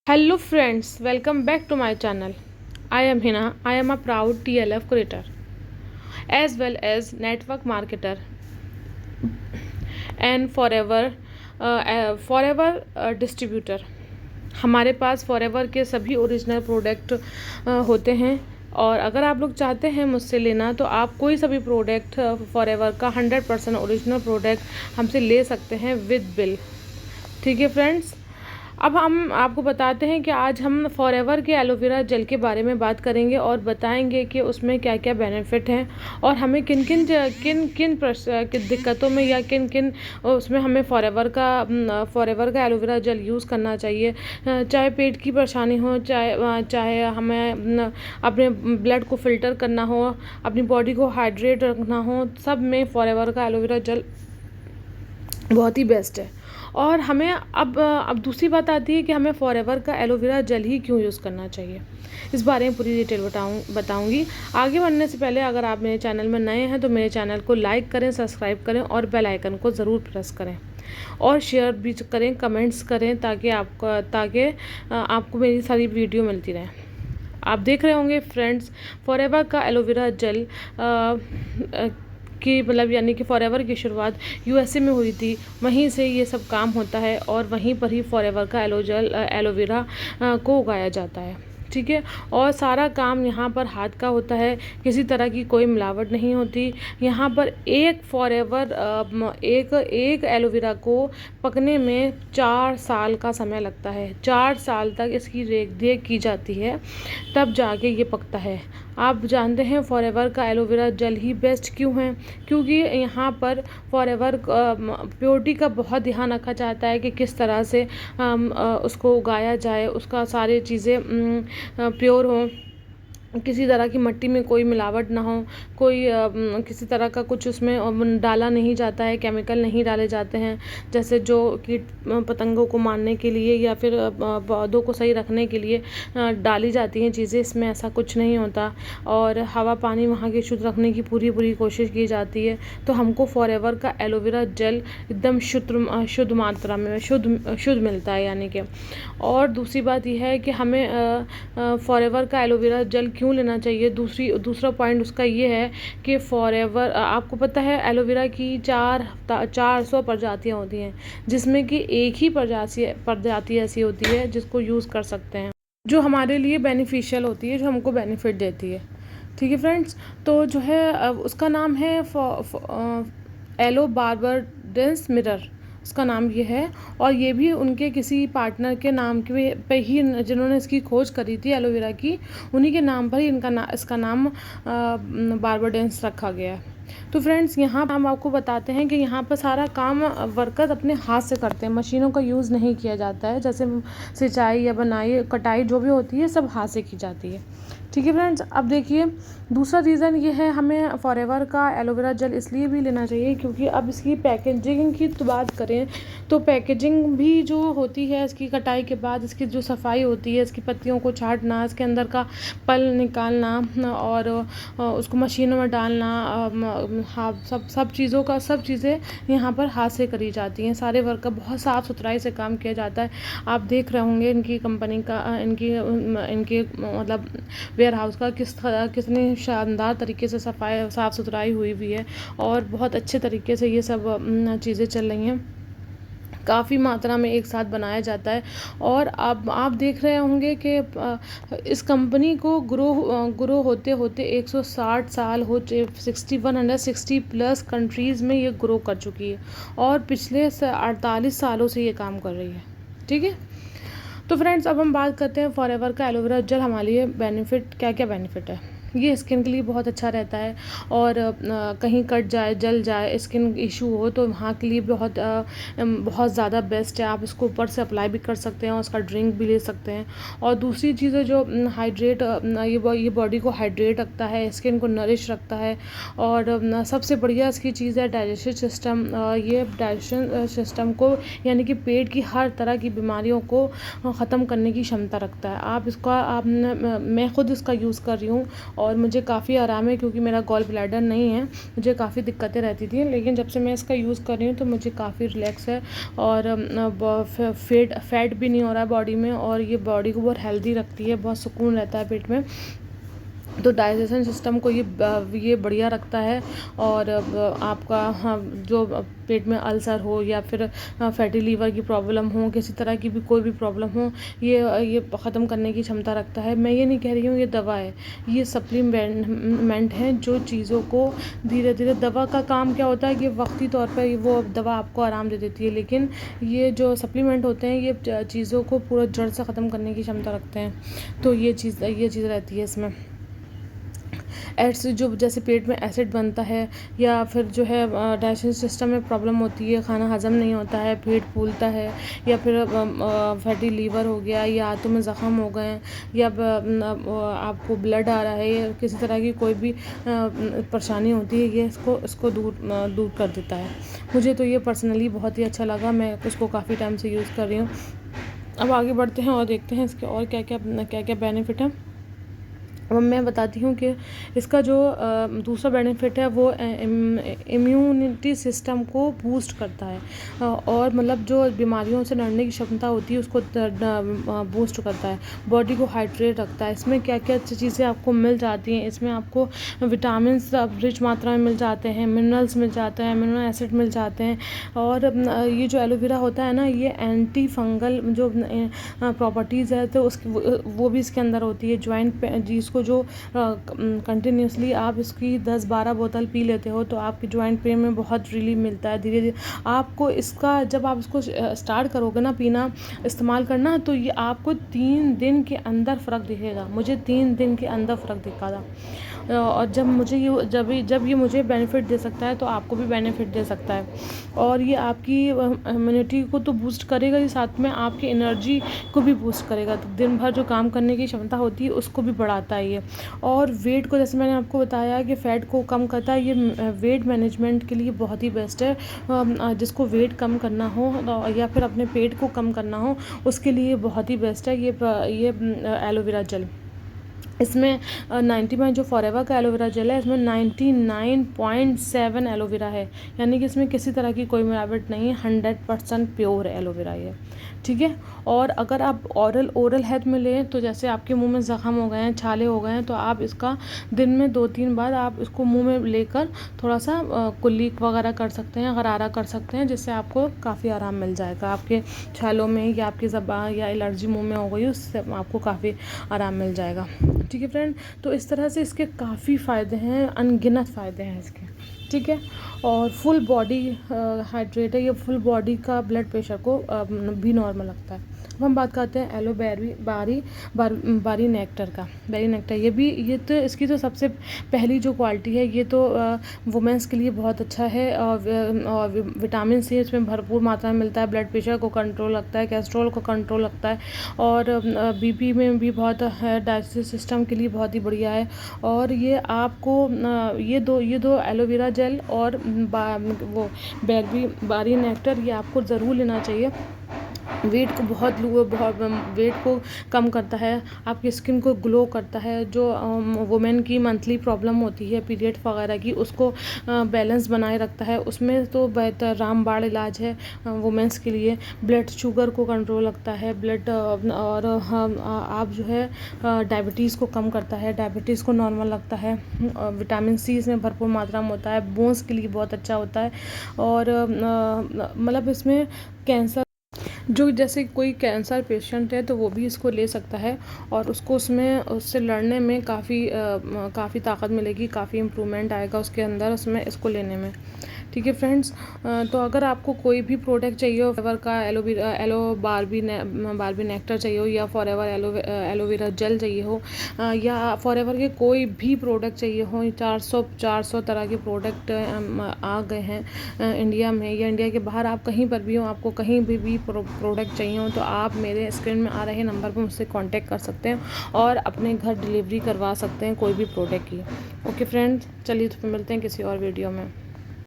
Hello friends, welcome back to my channel. I am Hina. I am a proud TLF creator as well as network marketer and forever distributor. हमारे पास forever के सभी original product होते हैं और अगर आप लोग चाहते हैं मुझसे लेना तो आप कोई सा भी प्रोडक्ट फॉरेवर का 100% ओरिजिनल प्रोडक्ट हमसे ले सकते हैं विद बिल। ठीक है फ्रेंड्स, अब हम आपको बताते हैं कि आज हम फॉरेवर के एलोवेरा जेल के बारे में बात करेंगे और बताएंगे कि उसमें क्या क्या बेनिफिट हैं और हमें किन किन दिक्कतों में या किन किन उसमें हमें फॉरेवर का एलोवेरा जेल यूज़ करना चाहिए। चाहे पेट की परेशानी हो, चाहे हमें अपने ब्लड को फ़िल्टर करना हो, अपनी बॉडी को हाइड्रेट रखना हो, सब में फॉरेवर का एलोवेरा जेल बहुत ही बेस्ट है। और हमें अब दूसरी बात आती है कि हमें फॉरेवर का एलोवेरा जेल ही क्यों यूज़ करना चाहिए। इस बारे में पूरी डिटेल बताऊंगी। आगे बढ़ने से पहले अगर आप मेरे चैनल में नए हैं तो मेरे चैनल को लाइक करें, सब्सक्राइब करें और बेल आइकन को ज़रूर प्रेस करें और शेयर भी करें, कमेंट्स करें ताकि आपको मेरी सारी वीडियो मिलती रहे। आप देख रहे होंगे फ्रेंड्स, फॉरेवर का एलोवेरा जेल कि मतलब यानी कि फॉरेवर की शुरुआत यूएसए में हुई थी, वहीं से ये सब काम होता है और वहीं पर ही फॉरेवर का एलोवेरा को उगाया जाता है। ठीक है, और सारा काम यहाँ पर हाथ का होता है, किसी तरह की कोई मिलावट नहीं होती। यहाँ पर एक एलोवेरा को पकने में 4 साल का समय लगता है। 4 साल तक इसकी रेख देख की जाती है, तब जाके ये पकता है। आप जानते हैं फॉरेवर का एलोवेरा जेल ही बेस्ट क्यों है? क्योंकि यहाँ पर फॉरेवर प्योरिटी का बहुत ध्यान रखा जाता है कि किस तरह से उसको उगाया जाए, उसका सारी चीज़ें प्योर हों, किसी तरह की मिट्टी में कोई मिलावट ना हो, कोई किसी तरह का कुछ उसमें डाला नहीं जाता है, केमिकल नहीं डाले जाते हैं जैसे जो कीट पतंगों को मारने के लिए या फिर पौधों को सही रखने के लिए डाली जाती हैं चीज़ें। इसमें ऐसा कुछ नहीं होता और हवा पानी वहाँ की शुद्ध रखने की पूरी कोशिश की जाती है। तो हमको फॉरेवर का एलोवेरा जेल एकदम शुद्ध मात्रा में शुद्ध मिलता है यानी कि। और दूसरी बात यह है कि हमें फॉरेवर का एलोवेरा जेल क्यों लेना चाहिए। दूसरा पॉइंट उसका ये है कि फॉरेवर, आपको पता है एलोवेरा की 400 प्रजातियाँ होती हैं, जिसमें कि एक ही प्रजाति ऐसी होती है जिसको यूज़ कर सकते हैं, जो हमारे लिए बेनिफिशियल होती है, जो हमको बेनिफिट देती है। ठीक है फ्रेंड्स, तो जो है उसका नाम है एलो बार्बाडेंस मिरर, उसका नाम ये है। और ये भी उनके किसी पार्टनर के नाम के पे ही, जिन्होंने इसकी खोज करी थी एलोवेरा की, उन्हीं के नाम पर ही इसका नाम बार्बाडेंस रखा गया है। तो फ्रेंड्स, यहाँ हम आपको बताते हैं कि यहाँ पर सारा काम वर्कर अपने हाथ से करते हैं, मशीनों का यूज़ नहीं किया जाता है। जैसे सिंचाई या बनाई कटाई जो भी होती है सब हाथ से की जाती है। ठीक है फ्रेंड्स, अब देखिए दूसरा रीज़न ये है हमें फॉरेवर का एलोवेरा जेल इसलिए भी लेना चाहिए क्योंकि अब इसकी पैकेजिंग की तो बात करें तो पैकेजिंग भी जो होती है, इसकी कटाई के बाद इसकी जो सफाई होती है, इसकी पत्तियों को छांटना, इसके अंदर का पल निकालना और उसको मशीनों में डालना, हाँ सब चीज़ें यहाँ पर हाथ से करी जाती हैं। सारे वर्क का बहुत साफ़ सुथराई से काम किया जाता है। आप देख रहे होंगे इनकी कंपनी का इनके मतलब वेयर हाउस का कितनी शानदार तरीके से साफ़ सुथराई हुई भी है और बहुत अच्छे तरीके से ये सब चीज़ें चल रही हैं, काफ़ी मात्रा में एक साथ बनाया जाता है। और अब आप देख रहे होंगे कि इस कंपनी को ग्रो होते होते 160 साल हो, 160 प्लस कंट्रीज़ में ये ग्रो कर चुकी है और पिछले 48 सालों से ये काम कर रही है। ठीक है, तो फ्रेंड्स अब हम बात करते हैं फॉरेवर का एलोवेरा जेल हमारे लिए बेनिफिट, क्या क्या बेनिफिट है। ये स्किन के लिए बहुत अच्छा रहता है और कहीं कट जाए, जल जाए, स्किन इशू हो तो वहाँ के लिए बहुत ज़्यादा बेस्ट है। आप इसको ऊपर से अप्लाई भी कर सकते हैं और उसका ड्रिंक भी ले सकते हैं। और दूसरी चीज़ है जो हाइड्रेट, ये बॉडी को हाइड्रेट रखता है, स्किन को नरिश रखता है। और सबसे बढ़िया इसकी चीज़ है डाइजेशन सिस्टम। ये डाइजेशन सिस्टम को यानी कि पेट की हर तरह की बीमारियों को ख़त्म करने की क्षमता रखता है। मैं खुद इसका यूज़ कर रही हूँ और मुझे काफ़ी आराम है, क्योंकि मेरा गॉल ब्लैडर नहीं है, मुझे काफ़ी दिक्कतें रहती थी। लेकिन जब से मैं इसका यूज़ कर रही हूँ तो मुझे काफ़ी रिलैक्स है, और फैट भी नहीं हो रहा है बॉडी में, और ये बॉडी को बहुत हेल्दी रखती है, बहुत सुकून रहता है पेट में। तो डाइजेशन सिस्टम को ये बढ़िया रखता है। और आपका जो पेट में अल्सर हो या फिर फैटी लीवर की प्रॉब्लम हो, किसी तरह की भी कोई भी प्रॉब्लम हो, ये ख़त्म करने की क्षमता रखता है। मैं ये नहीं कह रही हूँ ये दवा है, ये सप्लीमेंट है जो चीज़ों को धीरे धीरे, दवा का काम क्या होता है कि वक्ती तौर पर वो दवा आपको आराम दे देती है, लेकिन ये जो सप्लीमेंट होते हैं ये चीज़ों को पूरा जड़ से ख़त्म करने की क्षमता रखते हैं। तो ये चीज़ रहती है इसमें। एसिड, जो जैसे पेट में एसिड बनता है, या फिर जो है डाइजेशन सिस्टम में प्रॉब्लम होती है, खाना हजम नहीं होता है, पेट फूलता है, या फिर फैटी लीवर हो गया, या आंतों में ज़ख़म हो गए, या आपको ब्लड आ रहा है, या किसी तरह की कोई भी परेशानी होती है, ये इसको दूर कर देता है। मुझे तो ये पर्सनली बहुत ही अच्छा लगा, मैं इसको काफ़ी टाइम से यूज़ कर रही हूँ। अब आगे बढ़ते हैं और देखते हैं इसके और क्या क्या बेनिफिट हैं। अब मैं बताती हूँ कि इसका जो दूसरा बेनिफिट है वो इम्यूनिटी सिस्टम को बूस्ट करता है, और मतलब जो बीमारियों से लड़ने की क्षमता होती है उसको बूस्ट करता है, बॉडी को हाइड्रेट रखता है। इसमें क्या क्या अच्छी चीज़ें आपको मिल जाती हैं, इसमें आपको विटामिन रिच मात्रा में मिल जाते हैं, मिनरल्स मिल जाते हैं, मिनरल एसिड मिल जाते हैं। और ये जो एलोवेरा होता है ना, ये एंटी फंगल जो प्रॉपर्टीज़ है तो उसकी वो भी इसके अंदर होती है। जॉइंट जिसको जो कंटिन्यूसली आप इसकी 10-12 बोतल पी लेते हो तो आपकी जॉइंट पेन में बहुत रिलीफ मिलता है। धीरे धीरे आपको इसका, जब आप इसको स्टार्ट करोगे ना पीना, इस्तेमाल करना, तो ये आपको 3 दिन के अंदर फ़र्क दिखेगा। मुझे 3 दिन के अंदर फ़र्क दिखा था। और जब ये मुझे बेनिफिट दे सकता है तो आपको भी बेनिफिट दे सकता है। और ये आपकी इम्यूनिटी को तो बूस्ट करेगा ही, साथ में आपकी एनर्जी को भी बूस्ट करेगा। तो दिन भर जो काम करने की क्षमता होती है उसको भी बढ़ाता है ये। और वेट को, जैसे मैंने आपको बताया कि फ़ैट को कम करता है, ये वेट मैनेजमेंट के लिए बहुत ही बेस्ट है। जिसको वेट कम करना हो या फिर अपने पेट को कम करना हो, उसके लिए बहुत ही बेस्ट है ये एलोवेरा जेल। इसमें 90 में जो फॉरएवर का एलोवेरा जेल है, इसमें 99.7 एलोवेरा है, यानी कि इसमें किसी तरह की कोई मिलावट नहीं है, 100% प्योर एलोवेरा ये, ठीक है। और अगर आप ओरल हेल्थ में लें, तो जैसे आपके मुंह में ज़ख़म हो गए हैं, छाले हो गए हैं, तो आप इसका दिन में 2-3 बार आप इसको मुंह में लेकर थोड़ा सा कुल्ली वगैरह कर सकते हैं, गरारा कर सकते हैं, जिससे आपको काफ़ी आराम मिल जाएगा। आपके छालों में या आपकी ज़बान या एलर्जी मुंह में हो गई, उससे आपको काफ़ी आराम मिल जाएगा, ठीक है फ्रेंड। तो इस तरह से इसके काफ़ी फ़ायदे हैं, अनगिनत फ़ायदे हैं इसके, ठीक है। और फुल बॉडी हाइड्रेट है, ये फुल बॉडी का ब्लड प्रेशर को भी नॉर्मल रखता है। अब हम बात करते हैं बारी नेक्टर का। बेरी नेक्टर, ये तो इसकी तो सबसे पहली जो क्वालिटी है, ये तो वुमेंस के लिए बहुत अच्छा है। और विटामिन सी इसमें भरपूर मात्रा में मिलता है, ब्लड प्रेशर को कंट्रोल रखता है, कोलेस्ट्रॉल को कंट्रोल रखता है, और बीपी में भी बहुत है, डाइजेस्टिव सिस्टम के लिए बहुत ही बढ़िया है। और ये आपको ये दो एलोवेरा जेल और वो बारी नेक्टर, ये आपको ज़रूर लेना चाहिए। वेट को कम करता है, आपकी स्किन को ग्लो करता है। जो वुमेन की मंथली प्रॉब्लम होती है पीरियड वगैरह की, उसको बैलेंस बनाए रखता है। उसमें तो बेहतर रामबाण इलाज है वुमेंस के लिए। ब्लड शुगर को कंट्रोल रखता है, और आप जो है डायबिटीज़ को कम करता है, डायबिटीज़ को नॉर्मल रखता है। विटामिन सी इसमें भरपूर मात्रा में होता है, बोन्स के लिए बहुत अच्छा होता है। और मतलब इसमें कैंसर, जो जैसे कोई कैंसर पेशेंट है तो वो भी इसको ले सकता है, और उससे लड़ने में काफ़ी ताकत मिलेगी, काफ़ी इम्प्रूवमेंट आएगा उसके अंदर, उसमें इसको लेने में, ठीक है फ्रेंड्स। तो अगर आपको कोई भी प्रोडक्ट चाहिए हो, फॉरएवर का बारबी नेक्टर चाहिए हो, या फॉरएवर एलोवेरा जेल चाहिए हो, या फॉरएवर के कोई भी प्रोडक्ट चाहिए हो, 400 तरह के प्रोडक्ट आ गए हैं इंडिया में या इंडिया के बाहर। आप कहीं पर भी हो, आपको कहीं भी प्रोडक्ट चाहिए हो, तो आप मेरे स्क्रीन में आ रहे नंबर पर मुझसे कांटेक्ट कर सकते हैं और अपने घर डिलीवरी करवा सकते हैं कोई भी प्रोडक्ट की। ओके फ्रेंड्स, चलिए तो फिर मिलते हैं किसी और वीडियो में।